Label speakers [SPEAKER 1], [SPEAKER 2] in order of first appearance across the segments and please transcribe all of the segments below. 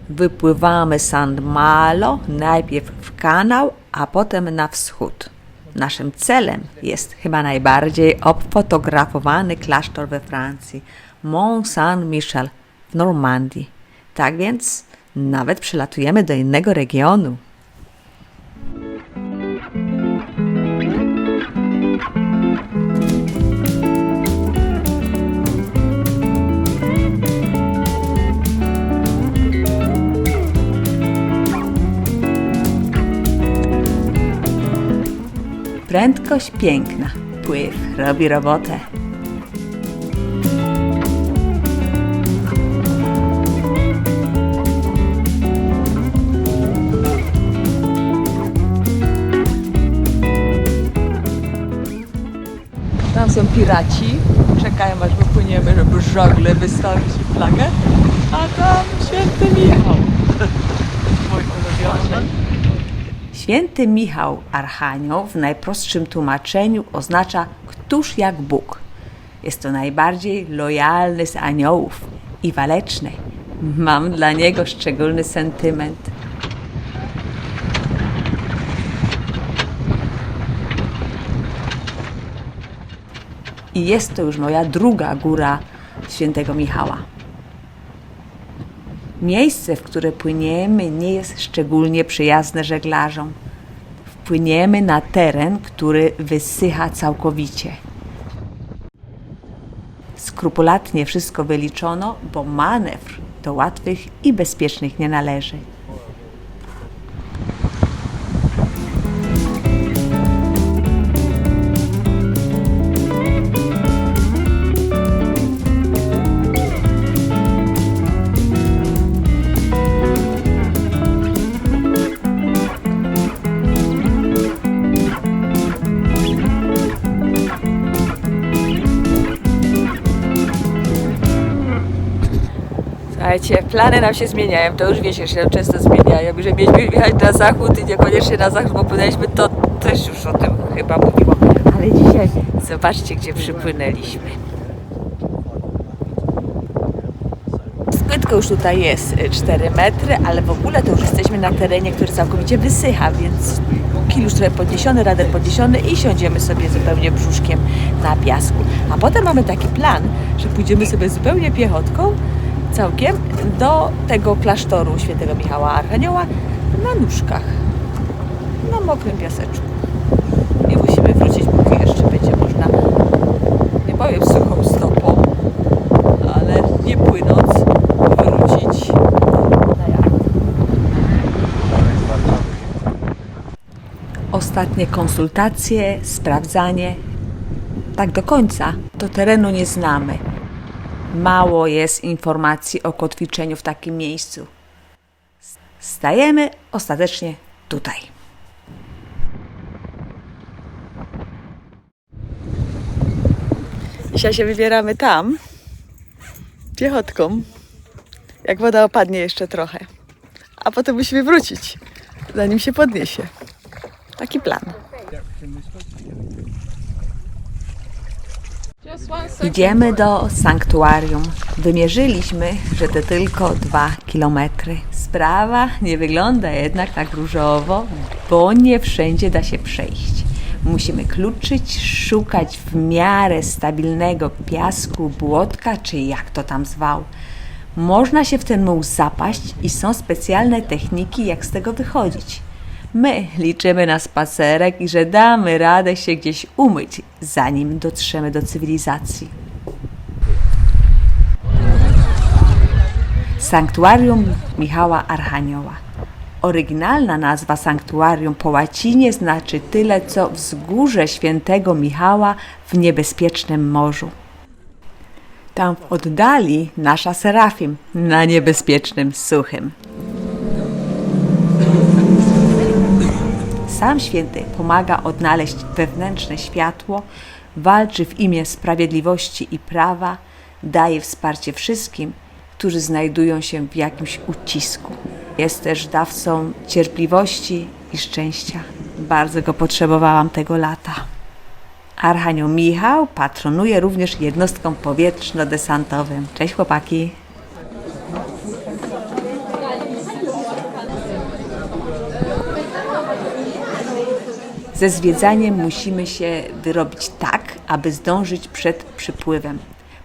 [SPEAKER 1] Wypływamy San Malo, najpierw w kanał, a potem na wschód. Naszym celem jest chyba najbardziej obfotografowany klasztor we Francji, Mont Saint-Michel w Normandii. Tak więc nawet przylatujemy do innego regionu. Prędkość piękna, pływ robi robotę. Tam są piraci, czekają aż wypłyniemy, żeby żagle wystawić flagę, a tam Święty Michał, mój ulubiony. Święty Michał Archanioł w najprostszym tłumaczeniu oznacza któż jak Bóg. Jest to najbardziej lojalny z aniołów i waleczny. Mam dla niego szczególny sentyment. I jest to już moja druga góra Świętego Michała. Miejsce, w które płyniemy, nie jest szczególnie przyjazne żeglarzom. Wpłyniemy na teren, który wysycha całkowicie. Skrupulatnie wszystko wyliczono, bo manewr do łatwych i bezpiecznych nie należy. Słuchajcie, plany nam się zmieniają, to już wiecie, że się nam często zmieniają, że mieliśmy jechać na zachód i niekoniecznie na zachód, bo płynęliśmy, to też już o tym chyba mówiłam. Ale dzisiaj zobaczcie, gdzie przypłynęliśmy. Płytko już tutaj jest 4 metry, ale w ogóle to już jesteśmy na terenie, który całkowicie wysycha, więc kil już trochę podniesiony, rader podniesiony i siądziemy sobie zupełnie brzuszkiem na piasku. A potem mamy taki plan, że pójdziemy sobie zupełnie piechotką, całkiem do tego klasztoru Świętego Michała Archanioła na nóżkach, na mokrym piaseczku. I musimy wrócić, póki jeszcze będzie można, nie powiem suchą stopą, ale nie płynąc, wrócić na jacht. Ostatnie konsultacje, sprawdzanie. Tak do końca do terenu nie znamy. Mało jest informacji o kotwiczeniu w takim miejscu. Stajemy ostatecznie tutaj. Dzisiaj się wybieramy tam, piechotką, jak woda opadnie jeszcze trochę. A potem musimy wrócić, zanim się podniesie. Taki plan. Idziemy do sanktuarium. Wymierzyliśmy, że to tylko 2 kilometry. Sprawa nie wygląda jednak tak różowo, bo nie wszędzie da się przejść. Musimy kluczyć, szukać w miarę stabilnego piasku, błotka, czy jak to tam zwał. Można się w ten muł zapaść i są specjalne techniki, jak z tego wychodzić. My liczymy na spacerek i że damy radę się gdzieś umyć, zanim dotrzemy do cywilizacji. Sanktuarium Michała Archanioła. Oryginalna nazwa sanktuarium po łacinie znaczy tyle, co wzgórze Świętego Michała w niebezpiecznym morzu. Tam w oddali nasza Serafim na niebezpiecznym suchym. Sam Święty pomaga odnaleźć wewnętrzne światło, walczy w imię sprawiedliwości i prawa, daje wsparcie wszystkim, którzy znajdują się w jakimś ucisku. Jest też dawcą cierpliwości i szczęścia. Bardzo go potrzebowałam tego lata. Archanioł Michał patronuje również jednostkom powietrzno-desantowym. Cześć chłopaki! Ze zwiedzaniem musimy się wyrobić tak, aby zdążyć przed przypływem.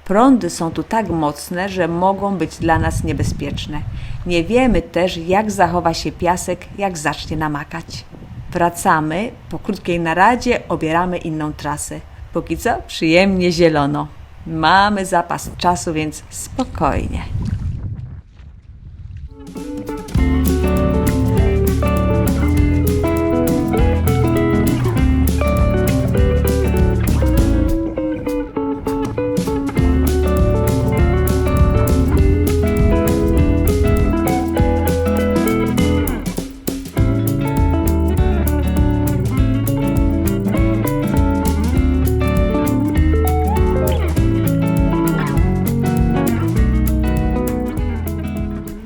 [SPEAKER 1] Prądy są tu tak mocne, że mogą być dla nas niebezpieczne. Nie wiemy też, jak zachowa się piasek, jak zacznie namakać. Wracamy, po krótkiej naradzie obieramy inną trasę. Póki co przyjemnie zielono. Mamy zapas czasu, więc spokojnie.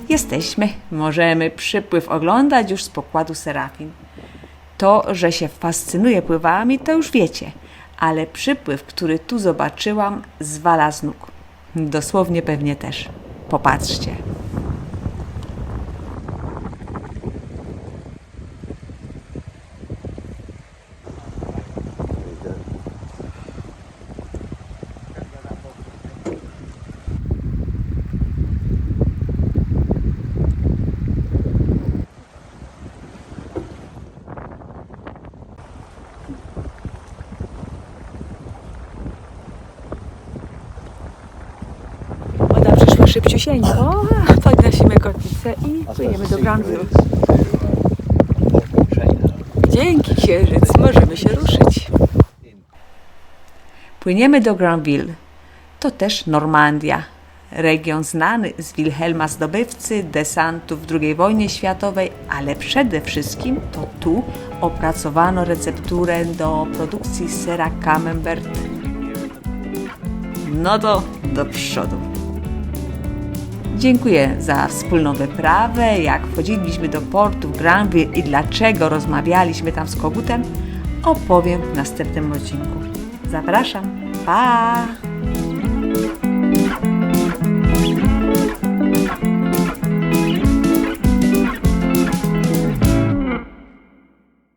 [SPEAKER 1] Jesteśmy, możemy przypływ oglądać już z pokładu Serafin. To, że się fascynuję pływami, to już wiecie, ale przypływ, który tu zobaczyłam, zwala z nóg. Dosłownie pewnie też. Popatrzcie. Woda przyszła szybciusieńko, podnosimy kotwicę i płyniemy do Granville. Dzięki księżyc, możemy się ruszyć. Płyniemy do Granville. To też Normandia. Region znany z Wilhelma Zdobywcy, desantów w II wojnie światowej, ale przede wszystkim to tu opracowano recepturę do produkcji sera Camembert. No to do przodu. Dziękuję za wspólną wyprawę. Jak wchodziliśmy do portu w Granville i dlaczego rozmawialiśmy tam z kogutem, opowiem w następnym odcinku. Zapraszam. Pa!